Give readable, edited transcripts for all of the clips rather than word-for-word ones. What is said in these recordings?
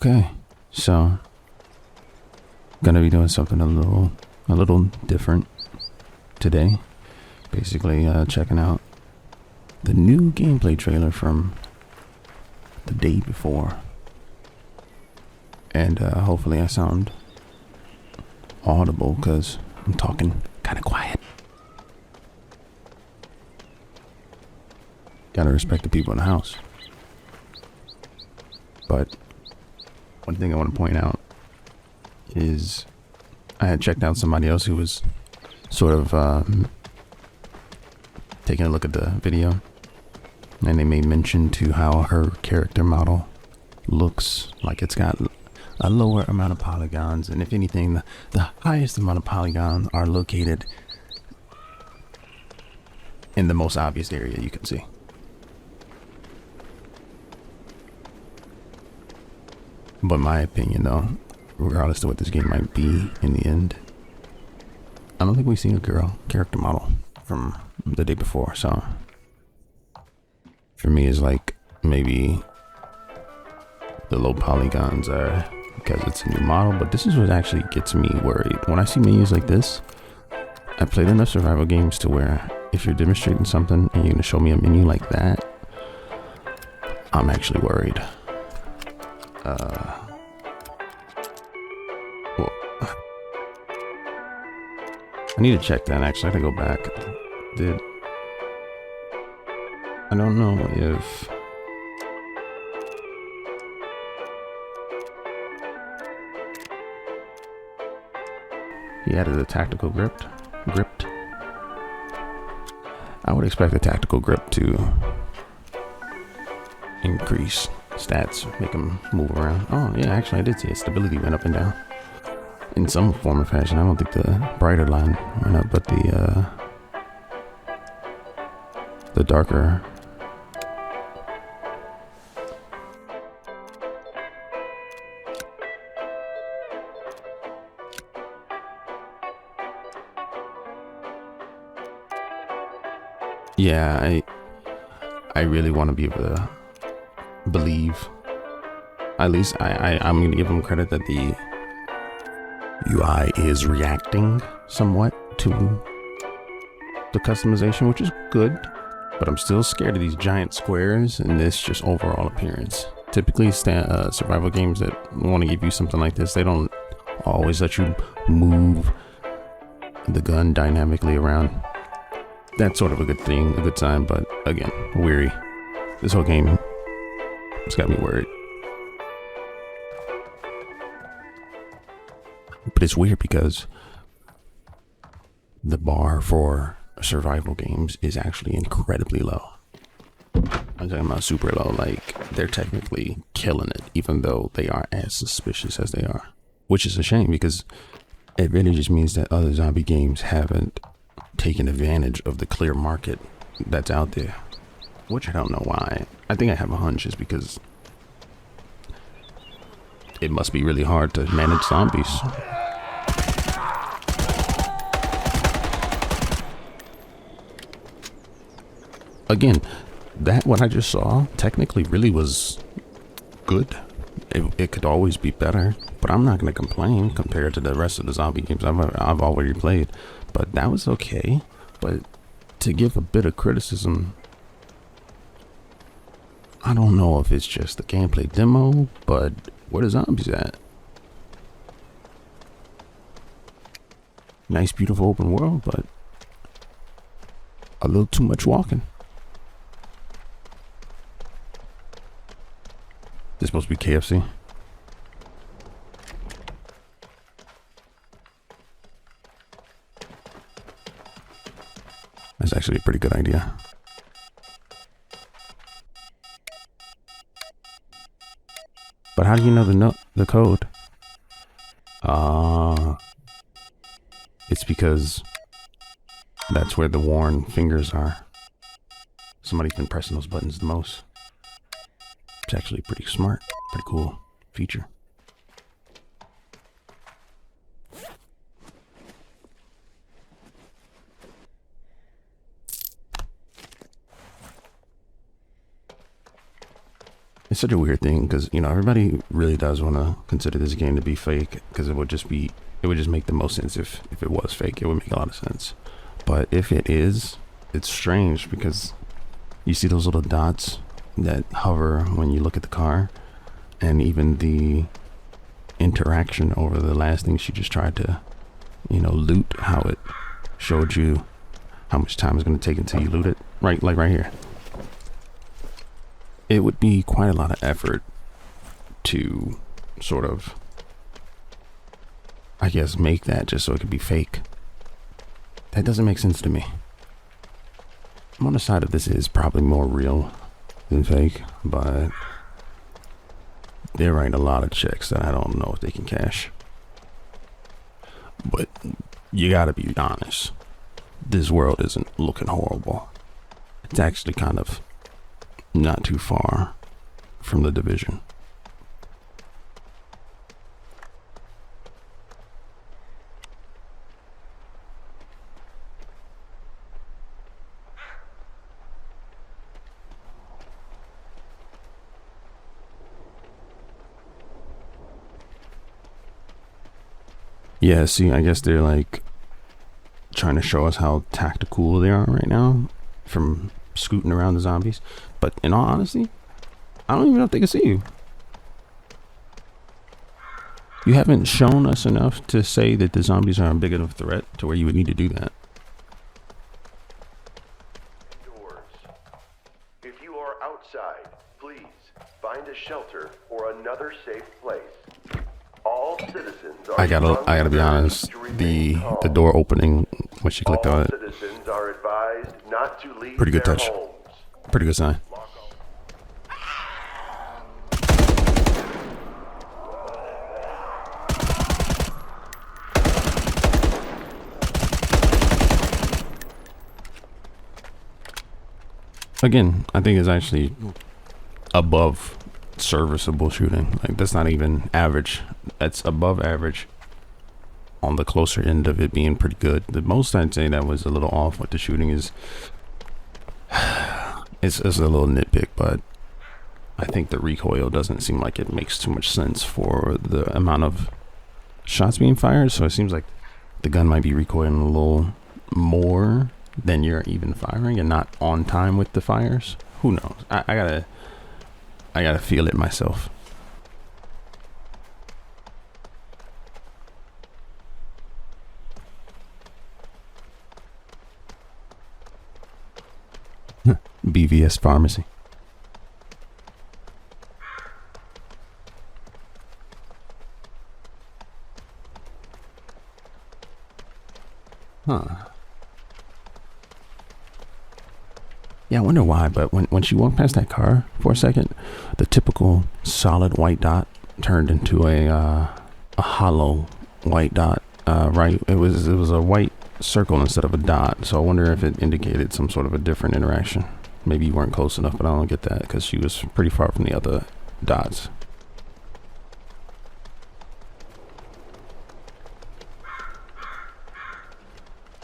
Okay, so gonna be doing something a little different today. Basically, checking out the new gameplay trailer from the day before, and hopefully I sound audible because I'm talking kind of quiet. Gotta respect the people in the house. But one thing I want to point out is I had checked out somebody else who was sort of taking a look at the video, and they made mention to how her character model looks like it's got a lower amount of polygons, and if anything, the highest amount of polygons are located in the most obvious area you can see. But my opinion, though, regardless of what this game might be in the end, I don't think we've seen a girl character model from the day before. So for me, it's like maybe the low polygons are because it's a new model. But this is what actually gets me worried. When I see menus like this, I played enough survival games to where if you're demonstrating something and you're gonna show me a menu like that, I'm actually worried. Well, I need to check that. Actually, I gotta go back. I don't know if he added a tactical gripped. I would expect the tactical grip to increase stats, make them move around. Oh yeah, actually I did see it. Stability went up and down in some form or fashion. I don't think the brighter line went up, but the darker. Yeah, I really want to be able to believe. At least I'm going to give them credit that the UI is reacting somewhat to the customization, which is good, but I'm still scared of these giant squares and this just overall appearance. Typically survival games that want to give you something like this, they don't always let you move the gun dynamically around. That's sort of a good thing, a good sign, but again, weary. This whole game, it's got me worried. But it's weird because the bar for survival games is actually incredibly low. I'm talking about super low, like they're technically killing it, even though they are as suspicious as they are. Which is a shame because it really just means that other zombie games haven't taken advantage of the clear market that's out there. Which I don't know why. I think I have a hunch is because it must be really hard to manage zombies. Again, what I just saw technically really was good. It could always be better, but I'm not going to complain compared to the rest of the zombie games I've already played. But that was okay. But to give a bit of criticism, I don't know if it's just the gameplay demo, but where the zombies at? Nice, beautiful open world, but a little too much walking. This supposed to be KFC. That's actually a pretty good idea. But how do you know the code? It's because that's where the worn fingers are. Somebody's been pressing those buttons the most. It's actually pretty smart, pretty cool feature. It's such a weird thing because, you know, everybody really does want to consider this game to be fake because it would just make the most sense if it was fake. It would make a lot of sense. But if it is, it's strange because you see those little dots that hover when you look at the car, and even the interaction over the last thing she just tried to, you know, loot, how it showed you how much time it's going to take until you loot it. Right, like right here. It would be quite a lot of effort to sort of, I guess, make that just so it could be fake. That doesn't make sense to me. I'm on the side of this is probably more real than fake, but they're writing a lot of checks that I don't know if they can cash. But you gotta be honest. This world isn't looking horrible. It's actually kind of not too far from the Division. Yeah, see, I guess they're like trying to show us how tactical they are right now from scooting around the zombies. But in all honesty, I don't even know if they can see you. You haven't shown us enough to say that the zombies are a big enough threat to where you would need to do that. Doors. If you are outside, please find a shelter or another safe place. All citizens are I gotta be honest. The door opening when she clicked on it. Citizens are advised not to leave Pretty good their touch. homes. Pretty good sign. Again, I think it's actually above serviceable shooting. Like, that's not even average. That's above average on the closer end of it being pretty good. The most I'd say that was a little off with the shooting is it's a little nitpick, but I think the recoil doesn't seem like it makes too much sense for the amount of shots being fired. So it seems like the gun might be recoiling a little more than you're even firing and not on time with the fires. Who knows? I gotta feel it myself. BVS Pharmacy. Huh. Yeah, I wonder why, but when she walked past that car for a second, the typical solid white dot turned into a hollow white dot. Right? It was a white circle instead of a dot. So I wonder if it indicated some sort of a different interaction. Maybe you weren't close enough, but I don't get that because she was pretty far from the other dots.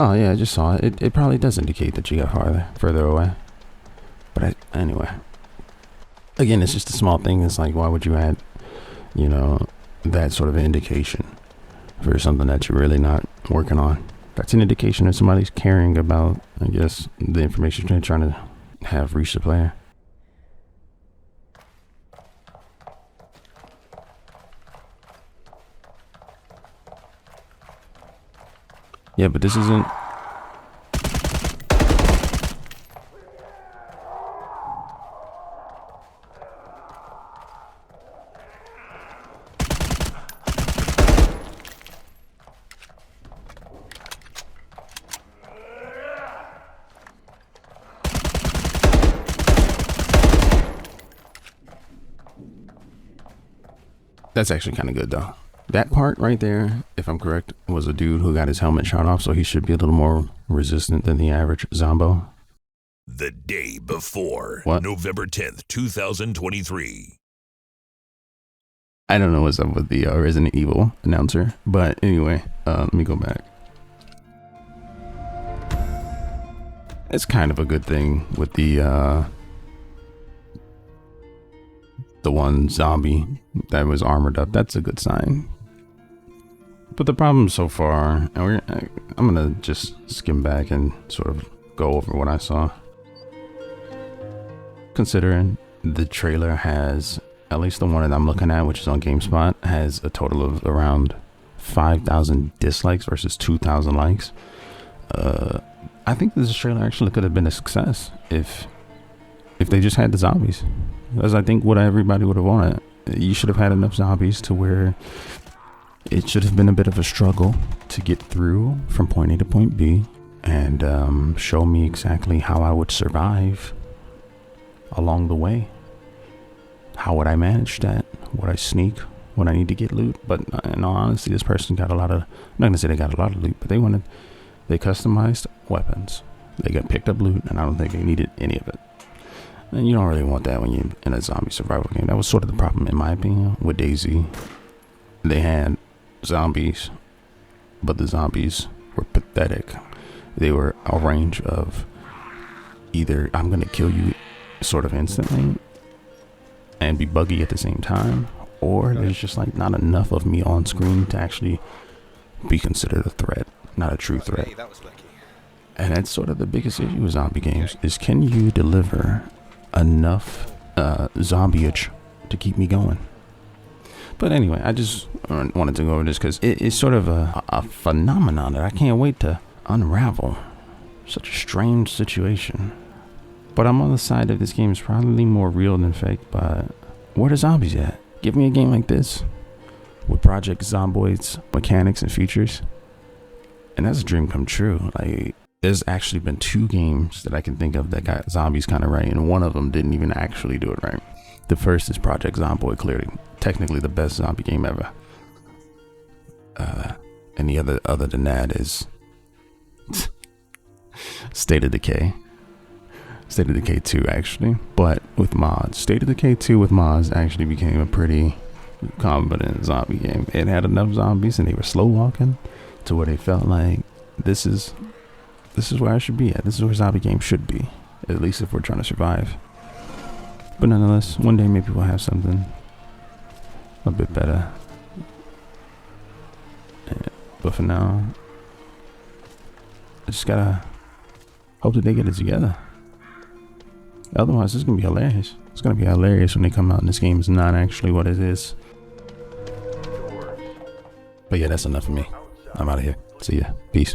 Oh yeah, I just saw it. It probably does indicate that you got further away. But anyway, again, it's just a small thing. It's like, why would you add, you know, that sort of an indication for something that you're really not working on? That's an indication that somebody's caring about, I guess, the information they're trying to have reach the player. Yeah, but this isn't. That's actually kind of good though. That part right there, if I'm correct, was a dude who got his helmet shot off, so he should be a little more resistant than the average zombo. The day before, What? November 10th, 2023. I don't know what's up with the Resident Evil announcer, but anyway, let me go back. It's kind of a good thing with the the one zombie that was armored up. That's a good sign. But the problem so far, and I'm gonna just skim back and sort of go over what I saw. Considering the trailer has, at least the one that I'm looking at, which is on GameSpot, has a total of around 5,000 dislikes versus 2,000 likes. I think this trailer actually could have been a success if they just had the zombies. That's, I think, what everybody would have wanted. You should have had enough zombies to where it should have been a bit of a struggle to get through from point A to point B, and show me exactly how I would survive along the way. How would I manage that? Would I sneak? Would I need to get loot? But in all honesty, this person got a lot of, I'm not gonna say they got a lot of loot, but they customized weapons. They got picked up loot, and I don't think they needed any of it. And you don't really want that when you're in a zombie survival game. That was sort of the problem, in my opinion, with DayZ. They had zombies, but the zombies were pathetic. They were a range of either I'm gonna kill you sort of instantly and be buggy at the same time, or there's just like not enough of me on screen to actually be considered a threat, not a true threat. And that's sort of the biggest issue with zombie games, is can you deliver enough zombie-age to keep me going? But anyway, I just wanted to go over this because it's sort of a phenomenon that I can't wait to unravel. Such a strange situation. But I'm on the side that this game is probably more real than fake, but where the zombies at? Give me a game like this with Project Zomboid's mechanics and features, and that's a dream come true. Like, there's actually been 2 games that I can think of that got zombies kind of right, and one of them didn't even actually do it right. The first is Project Zomboid, clearly, technically the best zombie game ever. And the other than that is State of Decay. State of Decay 2, actually, but with mods. State of Decay 2 with mods actually became a pretty competent zombie game. It had enough zombies and they were slow walking to where they felt like this is where I should be at. This is where zombie games should be, at least if we're trying to survive. But nonetheless, one day maybe we'll have something a bit better. But for now, I just gotta hope that they get it together. Otherwise, it's gonna be hilarious. It's gonna be hilarious when they come out and this game is not actually what it is. But yeah, that's enough for me. I'm out of here. See ya. Peace.